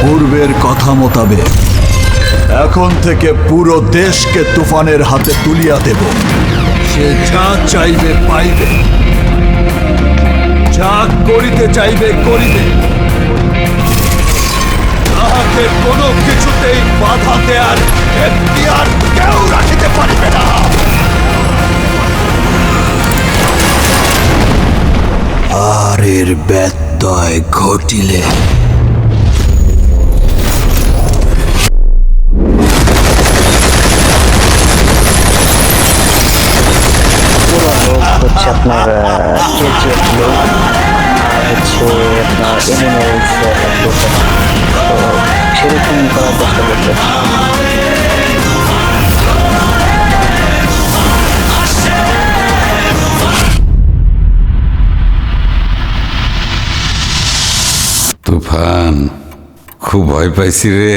পূর্বের কথা মোতাবেক এখন থেকে পুরো দেশকে তুফানের হাতে তুলিয়া দেব। সে যা চাইবে পাইবে, যা করিতে চাইবে করিবে, তাহাকে কোনো কিছুতেই বাধা দেয়ার এখতিয়ার কেউ রাখিতে পারিবে না। আর এর ব্যত্যয় ঘটিলে হচ্ছে আপনার কেজিএফ লোক হচ্ছে আপনার এনিমেলস করতে তো সেরকম করার চেষ্টা করতে। তুফান, খুব ভয় পাইছি রে।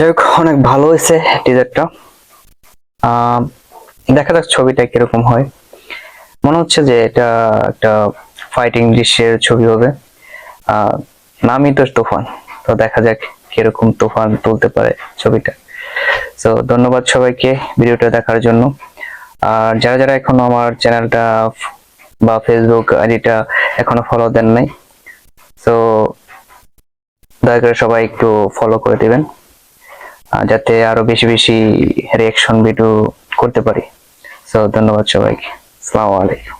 যাই হোক, অনেক ভালো হয়েছে টিজারটা। দেখা যাক ছবিটা কিরকম হয়। মনে হচ্ছে যে এটা একটা ফাইটিং দৃশ্যের ছবি হবে। নামই তো তুফান, তো দেখা যাক কিরকম তুফান তুলতে পারে ছবিটা। তো ধন্যবাদ সবাইকে ভিডিওটা দেখার জন্য। আর যারা যারা এখনো আমার চ্যানেলটা বা ফেসবুক আইডিটা এখনো ফলো দেন নাই, তো দয়া করে সবাই একটু ফলো করে দিবেন, যাতে আরো বেশি বেশি রিঅ্যাকশন ভিডিও করতে পারি। সো ধন্যবাদ সবাইকে। আসসালামু আলাইকুম।